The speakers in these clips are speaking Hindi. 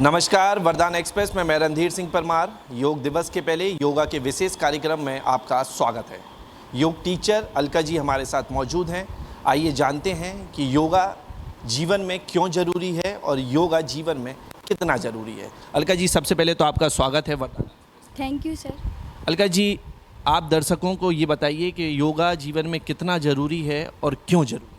नमस्कार, वरदान एक्सप्रेस में मैं रणधीर सिंह परमार। योग दिवस के पहले योगा के विशेष कार्यक्रम में आपका स्वागत है। योग टीचर अलका जी हमारे साथ मौजूद हैं। आइए जानते हैं कि योगा जीवन में क्यों ज़रूरी है और योगा जीवन में कितना ज़रूरी है। अलका जी, सबसे पहले तो आपका स्वागत है Vardaan. Thank you sir. Alka ji, आप दर्शकों को ये बताइए कि योगा जीवन में कितना ज़रूरी है और क्यों ज़रूरी।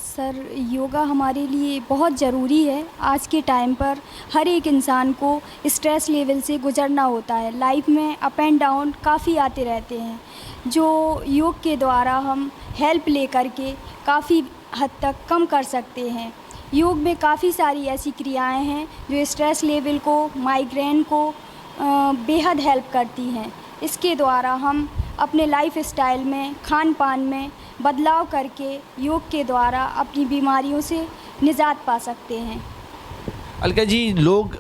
सर, योगा हमारे लिए बहुत ज़रूरी है। आज के टाइम पर हर एक इंसान को स्ट्रेस लेवल से गुजरना होता है। लाइफ में अप एंड डाउन काफ़ी आते रहते हैं, जो योग के द्वारा हम हेल्प लेकर के काफ़ी हद तक कम कर सकते हैं। योग में काफ़ी सारी ऐसी क्रियाएं हैं जो स्ट्रेस लेवल को, माइग्रेन को बेहद हेल्प करती हैं। इसके द्वारा हम अपने लाइफ स्टाइल में, खान पान में बदलाव करके योग के द्वारा अपनी बीमारियों से निजात पा सकते हैं। अलका जी, लोग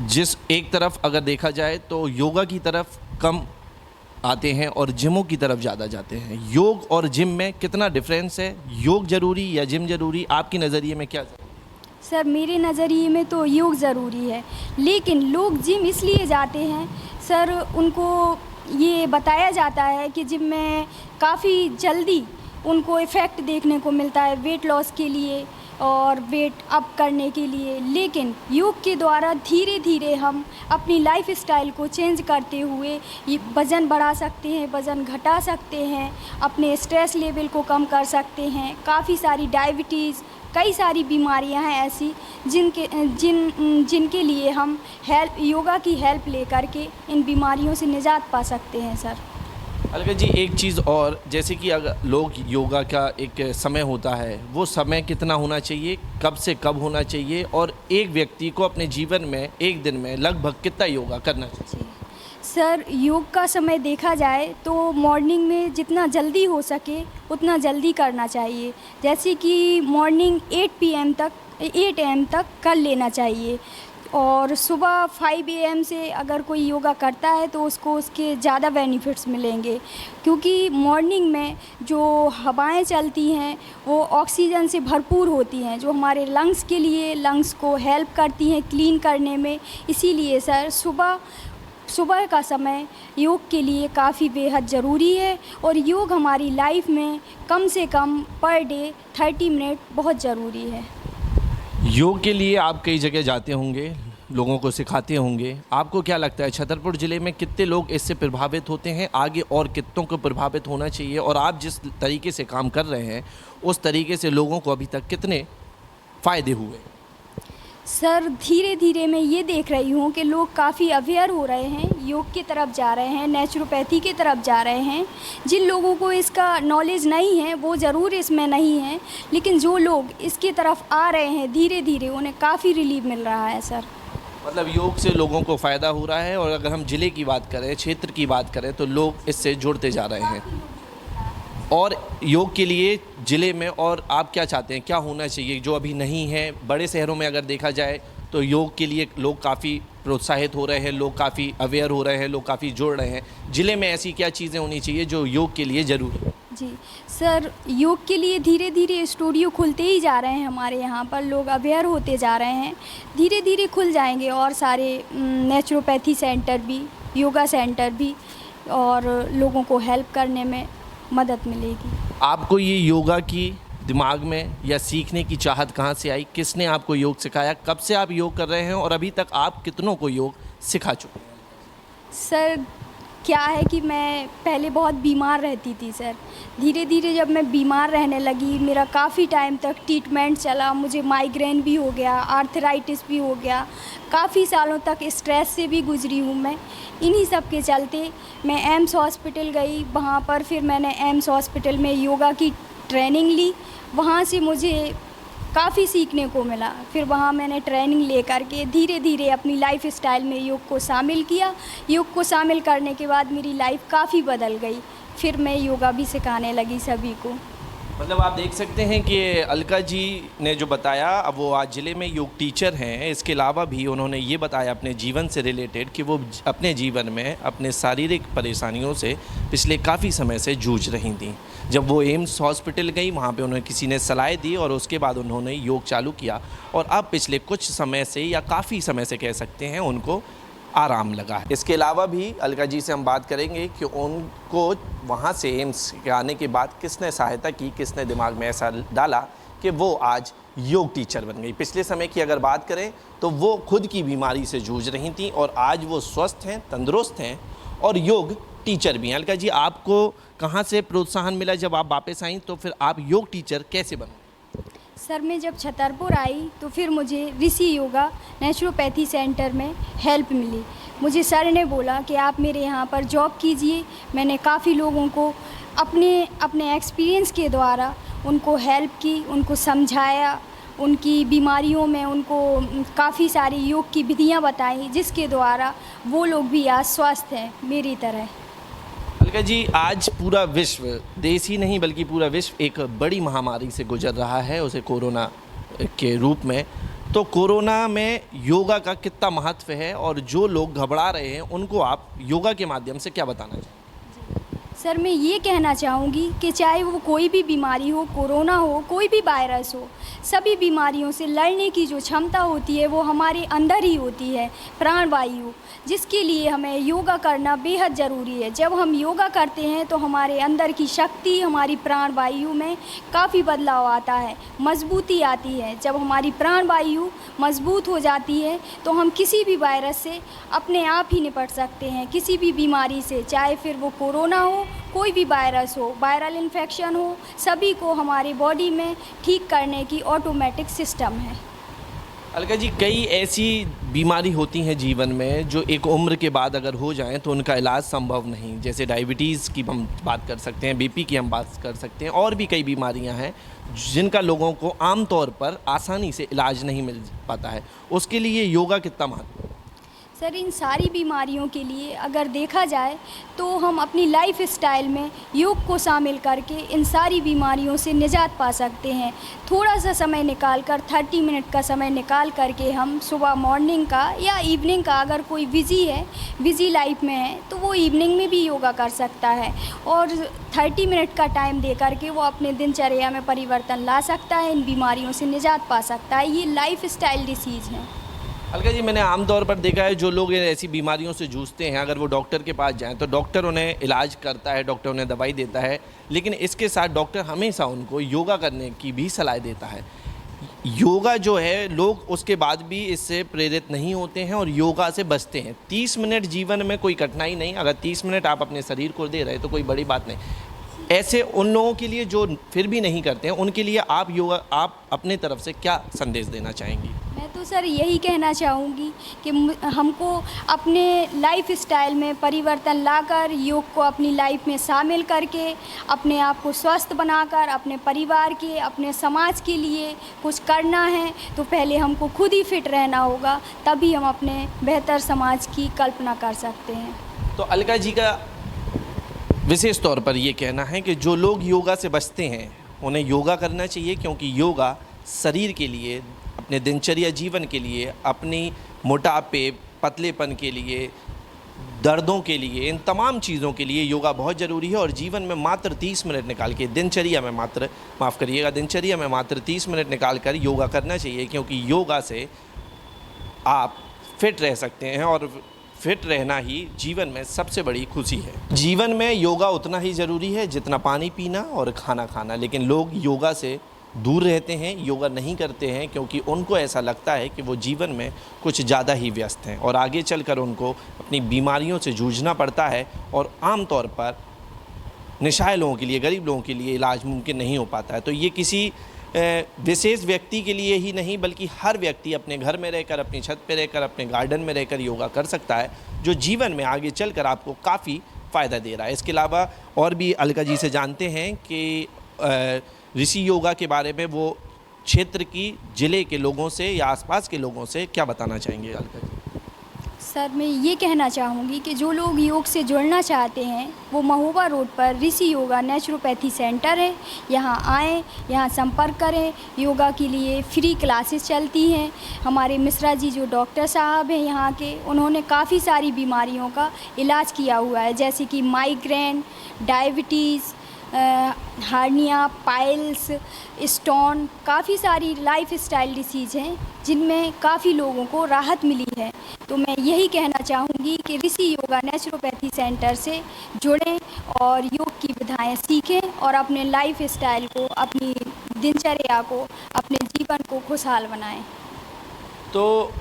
जिस एक तरफ अगर देखा जाए तो योगा की तरफ कम आते हैं और जिमों की तरफ ज़्यादा जाते हैं। योग और जिम में कितना डिफरेंस है? योग ज़रूरी या जिम ज़रूरी? आपके नज़रिए में क्या ज़रूरी? सर, मेरे नज़रिए में तो योग ज़रूरी है, लेकिन लोग जिम इसलिए जाते हैं सर, उनको ये बताया जाता है कि जिम में काफ़ी जल्दी उनको इफ़ेक्ट देखने को मिलता है वेट लॉस के लिए और वेट अप करने के लिए। लेकिन योग के द्वारा धीरे धीरे हम अपनी लाइफ स्टाइल को चेंज करते हुए ये वज़न बढ़ा सकते हैं, वज़न घटा सकते हैं, अपने स्ट्रेस लेवल को कम कर सकते हैं। काफ़ी सारी डायबिटीज़, कई सारी बीमारियां हैं ऐसी जिनके लिए हम योगा की हेल्प लेकर के इन बीमारियों से निजात पा सकते हैं सर। अलका जी, एक चीज़ और, जैसे कि अगर लोग योगा का एक समय होता है, वो समय कितना होना चाहिए, कब से कब होना चाहिए, और एक व्यक्ति को अपने जीवन में एक दिन में लगभग कितना योगा करना चाहिए? सर, योग का समय देखा जाए तो मॉर्निंग में जितना जल्दी हो सके उतना जल्दी करना चाहिए। जैसे कि मॉर्निंग 8 AM तक कर लेना चाहिए, और सुबह 5 AM से अगर कोई योगा करता है तो उसको उसके ज़्यादा बेनिफिट्स मिलेंगे, क्योंकि मॉर्निंग में जो हवाएं चलती हैं वो ऑक्सीजन से भरपूर होती हैं, जो हमारे लंग्स के लिए, लंग्स को हेल्प करती हैं क्लीन करने में। इसीलिए सर, सुबह का समय योग के लिए काफ़ी बेहद ज़रूरी है, और योग हमारी लाइफ में कम से कम पर डे 30 मिनट बहुत ज़रूरी है। योग के लिए आप कई जगह जाते होंगे, लोगों को सिखाते होंगे। आपको क्या लगता है, छतरपुर ज़िले में कितने लोग इससे प्रभावित होते हैं? आगे और कितनों को प्रभावित होना चाहिए? और आप जिस तरीके से काम कर रहे हैं उस तरीके से लोगों को अभी तक कितने फ़ायदे हुए? सर, धीरे धीरे मैं ये देख रही हूँ कि लोग काफ़ी अवेयर हो रहे हैं, योग की तरफ जा रहे हैं, नेचुरोपैथी की तरफ जा रहे हैं। जिन लोगों को इसका नॉलेज नहीं है वो ज़रूर इसमें नहीं है, लेकिन जो लोग इसकी तरफ आ रहे हैं धीरे धीरे उन्हें काफ़ी रिलीफ मिल रहा है सर। मतलब योग से लोगों को फ़ायदा हो रहा है, और अगर हम ज़िले की बात करें, क्षेत्र की बात करें, तो लोग इससे जुड़ते जा रहे हैं। और योग के लिए ज़िले में और आप क्या चाहते हैं, क्या होना चाहिए जो अभी नहीं है? बड़े शहरों में अगर देखा जाए तो योग के लिए लोग काफ़ी प्रोत्साहित हो रहे हैं, लोग काफ़ी अवेयर हो रहे हैं, लोग काफ़ी जुड़ रहे हैं। ज़िले में ऐसी क्या चीज़ें होनी चाहिए जो योग के लिए ज़रूरी है? जी सर, योग के लिए धीरे धीरे स्टूडियो खुलते ही जा रहे हैं हमारे यहाँ पर, लोग अवेयर होते जा रहे हैं। धीरे धीरे खुल जाएंगे और सारे नेचुरोपैथी सेंटर भी, योगा सेंटर भी, और लोगों को हेल्प करने में मदद मिलेगी। आपको ये योगा की दिमाग में या सीखने की चाहत कहाँ से आई? किसने आपको योग सिखाया? कब से आप योग कर रहे हैं और अभी तक आप कितनों को योग सिखा चुके हैं? सर, क्या है कि मैं पहले बहुत बीमार रहती थी सर। धीरे धीरे जब मैं बीमार रहने लगी, मेरा काफ़ी टाइम तक ट्रीटमेंट चला, मुझे माइग्रेन भी हो गया, आर्थराइटिस भी हो गया, काफ़ी सालों तक स्ट्रेस से भी गुजरी हूँ मैं। इन्हीं सब के चलते मैं एम्स हॉस्पिटल गई, वहाँ पर फिर मैंने एम्स हॉस्पिटल में योगा की ट्रेनिंग ली। वहाँ से मुझे काफ़ी सीखने को मिला। फिर वहाँ मैंने ट्रेनिंग ले करके धीरे धीरे अपनी लाइफ स्टाइल में योग को शामिल किया। योग को शामिल करने के बाद मेरी लाइफ काफ़ी बदल गई। फिर मैं योगा भी सिखाने लगी सभी को। मतलब आप देख सकते हैं कि अलका जी ने जो बताया, अब वो आज ज़िले में योग टीचर हैं। इसके अलावा भी उन्होंने ये बताया अपने जीवन से रिलेटेड कि वो अपने जीवन में अपने शारीरिक परेशानियों से पिछले काफ़ी समय से जूझ रही थी। जब वो एम्स हॉस्पिटल गई, वहाँ पे उन्हें किसी ने सलाह दी और उसके बाद उन्होंने योग चालू किया और अब पिछले कुछ समय से या काफ़ी समय से कह सकते हैं उनको आराम लगा है। इसके अलावा भी अलका जी से हम बात करेंगे कि उनको वहाँ से एम्स के आने के बाद किसने सहायता की, किसने दिमाग में ऐसा डाला कि वो आज योग टीचर बन गई। पिछले समय की अगर बात करें तो वो खुद की बीमारी से जूझ रही थी और आज वो स्वस्थ हैं, तंदुरुस्त हैं और योग टीचर भी हैं। अलका जी, आपको कहाँ से प्रोत्साहन मिला जब आप वापस आईं, तो फिर आप योग टीचर कैसे बने? सर मैं जब छतरपुर आई तो फिर मुझे ऋषि योगा नेचुरोपैथी सेंटर में हेल्प मिली। मुझे सर ने बोला कि आप मेरे यहाँ पर जॉब कीजिए। मैंने काफ़ी लोगों को अपने एक्सपीरियंस के द्वारा उनको हेल्प की, उनको समझाया, उनकी बीमारियों में उनको काफ़ी सारी योग की विधियाँ बताई, जिसके द्वारा वो लोग भी आज स्वस्थ हैं मेरी तरह। अलका जी, आज पूरा विश्व, देश ही नहीं बल्कि पूरा विश्व एक बड़ी महामारी से गुजर रहा है, उसे कोरोना के रूप में। तो कोरोना में योगा का कितना महत्व है और जो लोग घबरा रहे हैं उनको आप योगा के माध्यम से क्या बताना चाहेंगे? सर मैं ये कहना चाहूँगी कि चाहे वो कोई भी बीमारी हो, कोरोना हो, कोई भी वायरस हो, सभी बीमारियों से लड़ने की जो क्षमता होती है वो हमारे अंदर ही होती है, प्राणवायु, जिसके लिए हमें योगा करना बेहद ज़रूरी है। जब हम योगा करते हैं तो हमारे अंदर की शक्ति, हमारी प्राणवायु में काफ़ी बदलाव आता है, मजबूती आती है। जब हमारी प्राणवायु मजबूत हो जाती है तो हम किसी भी वायरस से अपने आप ही निपट सकते हैं, किसी भी बीमारी से, चाहे फिर वो कोरोना हो, कोई भी वायरस हो, वायरल इन्फेक्शन हो, सभी को हमारी बॉडी में ठीक करने की ऑटोमेटिक सिस्टम है। अलका जी, कई ऐसी बीमारी होती हैं जीवन में जो एक उम्र के बाद अगर हो जाएं तो उनका इलाज संभव नहीं। जैसे डायबिटीज़ की हम बात कर सकते हैं, बीपी की हम बात कर सकते हैं, और भी कई बीमारियां हैं जिनका लोगों को आमतौर पर आसानी से इलाज नहीं मिल पाता है। उसके लिए योगा कितना महत्व है? सर इन सारी बीमारियों के लिए अगर देखा जाए तो हम अपनी लाइफ स्टाइल में योग को शामिल करके इन सारी बीमारियों से निजात पा सकते हैं। थोड़ा सा समय निकाल कर 30 मिनट का समय निकाल करके हम सुबह मॉर्निंग का या इवनिंग का, अगर कोई बिज़ी लाइफ में है तो वो इवनिंग में भी योगा कर सकता है और 30 मिनट का टाइम दे करके वो अपने दिनचर्या में परिवर्तन ला सकता है, इन बीमारियों से निजात पा सकता है। ये लाइफ स्टाइल डिसीज़ हैं। अलका जी, मैंने आमतौर पर देखा है जो लोग ऐसी बीमारियों से जूझते हैं, अगर वो डॉक्टर के पास जाएं तो डॉक्टर उन्हें इलाज करता है, डॉक्टर उन्हें दवाई देता है, लेकिन इसके साथ डॉक्टर हमेशा उनको योगा करने की भी सलाह देता है। योगा जो है, लोग उसके बाद भी इससे प्रेरित नहीं होते हैं और योगा से बचते हैं। 30 मिनट जीवन में कोई कठिनाई नहीं, अगर 30 मिनट आप अपने शरीर को दे रहे तो कोई बड़ी बात नहीं। ऐसे उन लोगों के लिए जो फिर भी नहीं करते हैं, उनके लिए आप अपने तरफ से क्या संदेश देना चाहेंगी? मैं तो सर यही कहना चाहूँगी कि हमको अपने लाइफ स्टाइल में परिवर्तन लाकर योग को अपनी लाइफ में शामिल करके अपने आप को स्वस्थ बनाकर अपने परिवार के, अपने समाज के लिए कुछ करना है तो पहले हमको खुद ही फिट रहना होगा, तभी हम अपने बेहतर समाज की कल्पना कर सकते हैं। तो अलका जी का विशेष तौर पर ये कहना है कि जो लोग योगा से बचते हैं उन्हें योगा करना चाहिए, क्योंकि योगा शरीर के लिए, अपने दिनचर्या जीवन के लिए, अपनी मोटापे, पतलेपन के लिए, दर्दों के लिए, इन तमाम चीज़ों के लिए योगा बहुत ज़रूरी है। और जीवन में मात्र 30 मिनट निकाल के दिनचर्या में मात्र 30 मिनट निकाल कर योगा करना चाहिए, क्योंकि योगा से आप फिट रह सकते हैं और फिट रहना ही जीवन में सबसे बड़ी खुशी है। जीवन में योगा उतना ही ज़रूरी है जितना पानी पीना और खाना खाना, लेकिन लोग योगा से दूर रहते हैं, योगा नहीं करते हैं, क्योंकि उनको ऐसा लगता है कि वो जीवन में कुछ ज़्यादा ही व्यस्त हैं और आगे चलकर उनको अपनी बीमारियों से जूझना पड़ता है और आम तौर पर निशाए लोगों के लिए, गरीब लोगों के लिए इलाज मुमकिन नहीं हो पाता है। तो ये किसी विशेष व्यक्ति के लिए ही नहीं बल्कि हर व्यक्ति अपने घर में रहकर, अपनी छत पर रहकर, अपने गार्डन में रहकर योगा कर सकता है, जो जीवन में आगे चलकर आपको काफ़ी फ़ायदा दे रहा है। इसके अलावा और भी अलका जी से जानते हैं कि ऋषि योगा के बारे में वो क्षेत्र की, ज़िले के लोगों से या आसपास के लोगों से क्या बताना चाहेंगे अलका जी? सर मैं ये कहना चाहूँगी कि जो लोग योग से जुड़ना चाहते हैं वो महोबा रोड पर ऋषि योगा नेचुरोपैथी सेंटर है, यहाँ आएँ, यहाँ संपर्क करें। योगा के लिए फ्री क्लासेस चलती हैं। हमारे मिश्रा जी जो डॉक्टर साहब हैं यहाँ के, उन्होंने काफ़ी सारी बीमारियों का इलाज किया हुआ है, जैसे कि migraine, diabetes, hernia, piles, stone, काफ़ी सारी लाइफ स्टाइल डिसीज़ हैं जिनमें काफ़ी लोगों को राहत मिली है। तो मैं यही कहना चाहूँगी कि ऋषि योगा नेचुरोपैथी सेंटर से जुड़ें और योग की विधाएं सीखें और अपने लाइफ स्टाइल को, अपनी दिनचर्या को, अपने जीवन को खुशहाल बनाएं। तो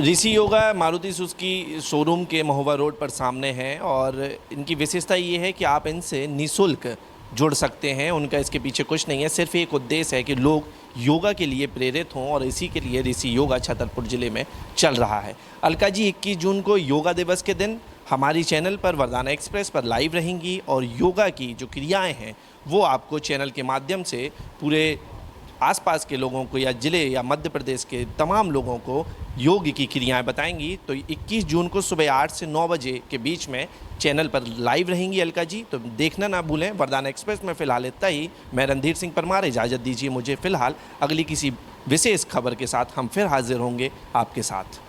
ऋषि योगा मारुति सुजुकी शोरूम के महोबा रोड पर सामने है और इनकी विशेषता ये है कि आप इनसे निःशुल्क जुड़ सकते हैं। उनका इसके पीछे कुछ नहीं है, सिर्फ एक उद्देश्य है कि लोग योगा के लिए प्रेरित हों और इसी के लिए ऋषि योगा छतरपुर ज़िले में चल रहा है। अलका जी 21 जून को योगा दिवस के दिन हमारी चैनल पर वरदाना एक्सप्रेस पर लाइव रहेंगी और योगा की जो क्रियाएं हैं वो आपको चैनल के माध्यम से पूरे आसपास के लोगों को या ज़िले या मध्य प्रदेश के तमाम लोगों को योग की क्रियाएं बताएंगी। तो 21 जून को सुबह 8 से 9 बजे के बीच में चैनल पर लाइव रहेंगी अलका जी, तो देखना ना भूलें। वरदाना एक्सप्रेस में फ़िलहाल इतना ही। मैं रणधीर सिंह परमार, इजाज़त दीजिए मुझे फ़िलहाल। अगली किसी विशेष खबर के साथ हम फिर हाजिर होंगे आपके साथ।